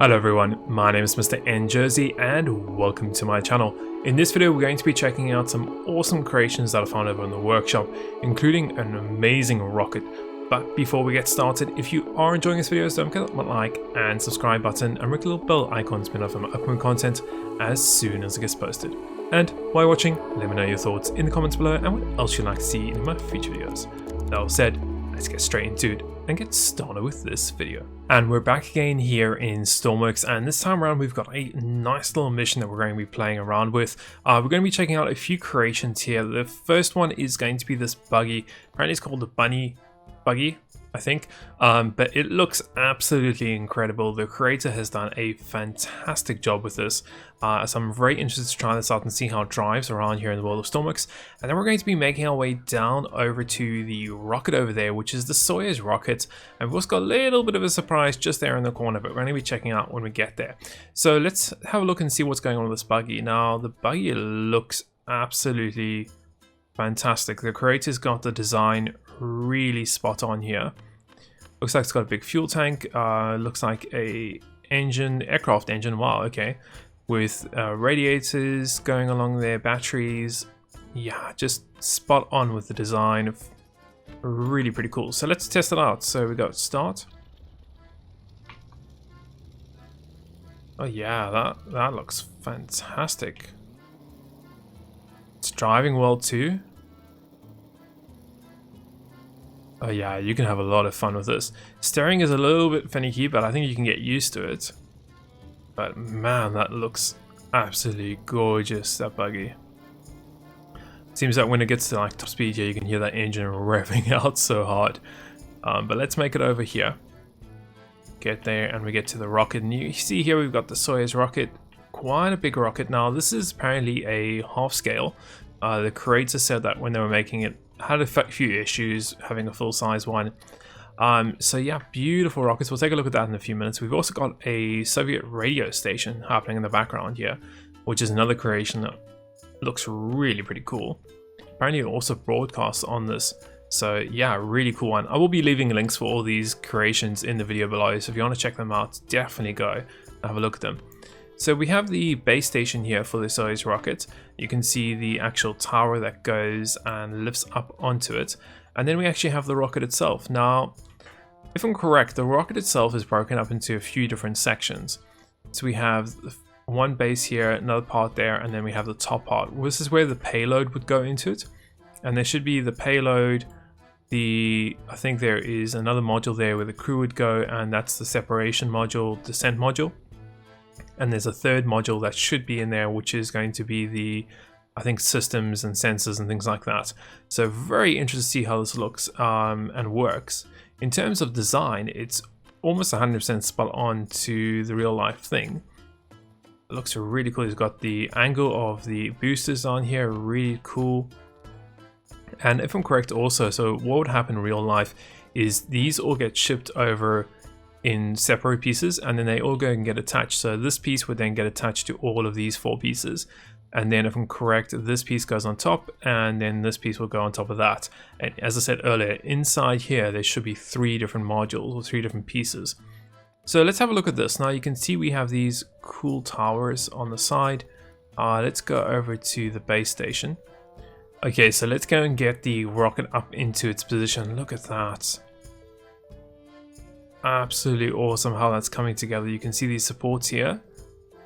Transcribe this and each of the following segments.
Hello everyone, my name is MrNJersey and welcome to my channel. In this video we're going to be checking out some awesome creations that I found over in the workshop, including an amazing rocket. But before we get started, if you are enjoying this video, don't forget that like and subscribe button and ring the little bell icon to be notified of my upcoming content as soon as it gets posted. And while you're watching, let me know your thoughts in the comments below and what else you'd like to see in my future videos. That all said, let's get straight into it and get started with this video. And we're back again here in Stormworks, and this time around we've got a nice little mission that we're going to be playing around with. We're going to be checking out a few creations here. The first one is going to be this buggy. Apparently it's called the Bunny Buggy, I think, but it looks absolutely incredible. The creator has done a fantastic job with this, so I'm very interested to try this out and see how it drives around here in the world of Stormworks. And then we're going to be making our way down over to the rocket over there, which is the Soyuz Rocket, and we've also got a little bit of a surprise just there in the corner, but we're going to be checking out when we get there. So let's have a look and see what's going on with this buggy. Now the buggy looks absolutely fantastic. The creator's got the design really spot on here. Looks like it's got a big fuel tank. Looks like a aircraft engine. Wow, okay, with radiators going along there, batteries. Yeah, just spot on with the design. Really pretty cool. So let's test it out. So we got start. Oh yeah, that looks fantastic. It's driving well too. Oh yeah, you can have a lot of fun with this. Steering is a little bit finicky, but I think you can get used to it. But man, that looks absolutely gorgeous, that buggy. Seems like when it gets to like top speed here, you can hear that engine revving out so hard. But let's make it over here. Get there and we get to the rocket. And you see here we've got the Soyuz Rocket. Quite a big rocket. Now this is apparently a half scale. The creator said that when they were making it, had a few issues having a full-size one. So yeah, beautiful rockets. We'll take a look at that in a few minutes. We've also got a Soviet radio station happening in the background here, which is another creation that looks really pretty cool. Apparently it also broadcasts on this. So yeah, really cool one. I will be leaving links for all these creations in the video below, so if you want to check them out, definitely go and have a look at them. So we have the base station here for the Soyuz rocket. You can see the actual tower that goes and lifts up onto it. And then we actually have the rocket itself. Now, if I'm correct, the rocket itself is broken up into a few different sections. So we have one base here, another part there, and then we have the top part. This is where the payload would go into it. And there should be the payload, I think there is another module there where the crew would go, and that's the separation module, descent module. And there's a third module that should be in there, which is going to be the, I think, systems and sensors and things like that. So very interested to see how this looks and works. In terms of design, it's almost 100% spot on to the real life thing. It looks really cool. It's got the angle of the boosters on here, really cool. And if I'm correct also, so what would happen in real life is these all get shipped over in separate pieces, and then they all go and get attached. So this piece would then get attached to all of these 4 pieces, and then if I'm correct, this piece goes on top, and then this piece will go on top of that. And as I said earlier, inside here there should be 3 different modules or 3 different pieces. So let's have a look at this. Now you can see we have these cool towers on the side. Let's go over to the base station. Okay, so let's go and get the rocket up into its position. Look at that. Absolutely awesome how that's coming together. You can see these supports here,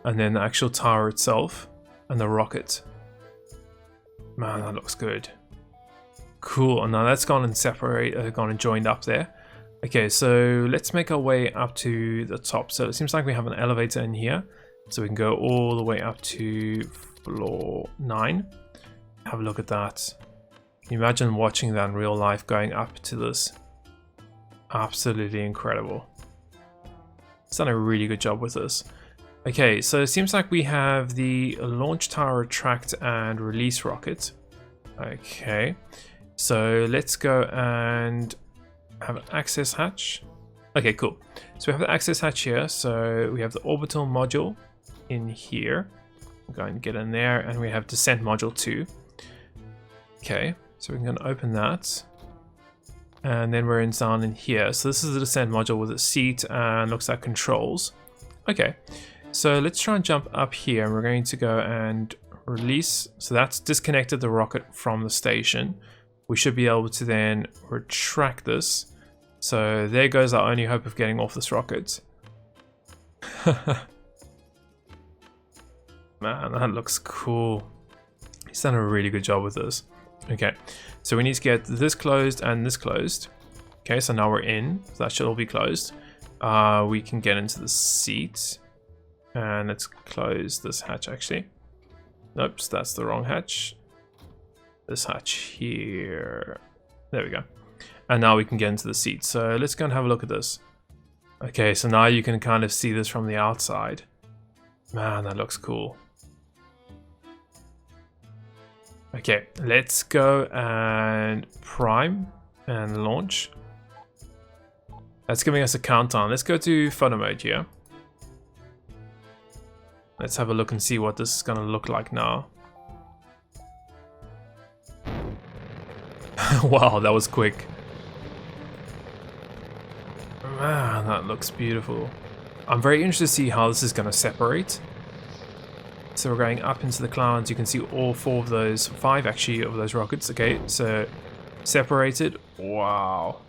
and then the actual tower itself and the rocket. Man, that looks good. Cool. And now that's gone and joined up there. Okay, so let's make our way up to the top. So it seems like we have an elevator in here, so we can go all the way up to floor 9. Have a look at that. Can you imagine watching that in real life, going up to this? Absolutely incredible. It's done a really good job with this. Okay, so it seems like we have the launch tower, retract and release rocket. Okay, so let's go and have an access hatch. Okay, cool. So we have the access hatch here. So we have the orbital module in here. Go and get in there, and we have descent module 2. Okay, so we can open that. And then we're down in here. So this is the descent module with a seat and looks like controls. Okay, so let's try and jump up here, and we're going to go and release. So that's disconnected the rocket from the station. We should be able to then retract this. So there goes our only hope of getting off this rocket. Man, that looks cool. He's done a really good job with this. Okay, so we need to get this closed and this closed. Okay, so now we're in. So that should all be closed. We can get into the seat. And let's close this hatch actually. Nope, that's the wrong hatch. This hatch here. There we go. And now we can get into the seat. So let's go and have a look at this. Okay, so now you can kind of see this from the outside. Man, that looks cool. Okay, let's go and prime and launch. That's giving us a countdown. Let's go to photo mode here. Let's have a look and see what this is going to look like now. Wow, that was quick. Man, that looks beautiful. I'm very interested to see how this is going to separate. So we're going up into the clouds. You can see all 4 of those, 5 actually, of those rockets. Okay, so separated. Wow.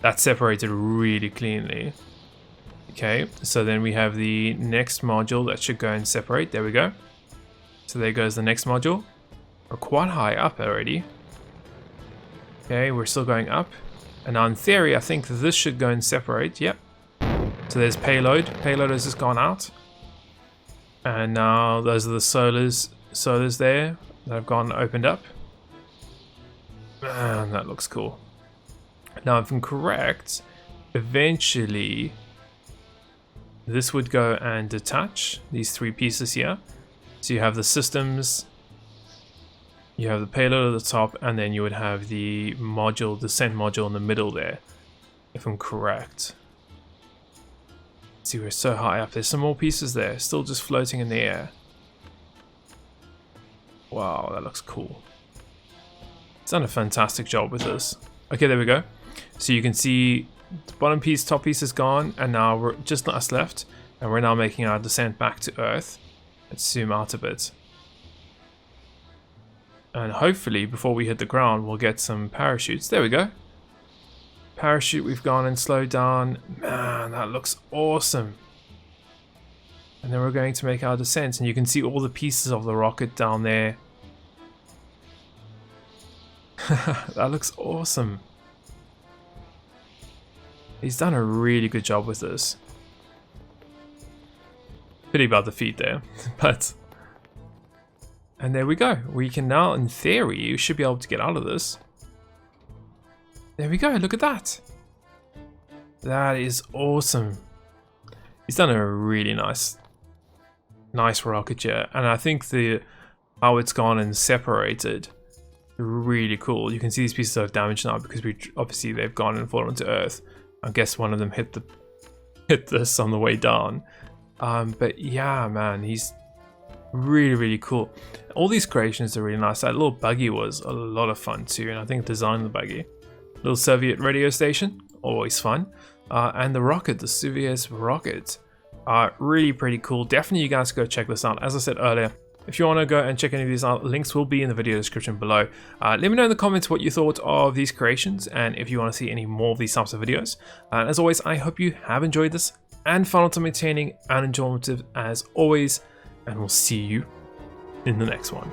That separated really cleanly. Okay, so then we have the next module that should go and separate. There we go. So there goes the next module. We're quite high up already. Okay, we're still going up. And now in theory, I think this should go and separate. Yep. So there's payload. Payload has just gone out. And now those are the solars there that have gone opened up. Man, that looks cool. Now if I'm correct, eventually this would go and detach these 3 pieces here. So you have the systems, you have the payload at the top, and then you would have the module, descent module in the middle there, if I'm correct. See, we're so high up. There's some more pieces there, still just floating in the air. Wow, that looks cool. It's done a fantastic job with this. Okay, there we go. So you can see the bottom piece, top piece is gone, and now we're just us left, and we're now making our descent back to Earth. Let's zoom out a bit. And hopefully, before we hit the ground, we'll get some parachutes. There we go. Parachute, we've gone and slowed down. Man, that looks awesome. And then we're going to make our descent, and you can see all the pieces of the rocket down there. That looks awesome. He's done a really good job with this. Pity about the feet there, but... And there we go. We can now, in theory, you should be able to get out of this. There we go, look at that. That is awesome. He's done a really nice rocket here. And I think how it's gone and separated, really cool. You can see these pieces are damaged now because obviously they've gone and fallen to Earth. I guess one of them hit this on the way down. But yeah, man, he's really cool. All these creations are really nice. That little buggy was a lot of fun too, and I think design the buggy. Little Soviet radio station, always fun. And the rocket, the Soyuz Rocket, really pretty cool. Definitely you guys go check this out. As I said earlier, if you want to go and check any of these out, links will be in the video description below. Let me know in the comments what you thought of these creations, and if you want to see any more of these types of videos. And as always, I hope you have enjoyed this and found it entertaining and informative as always, and we'll see you in the next one.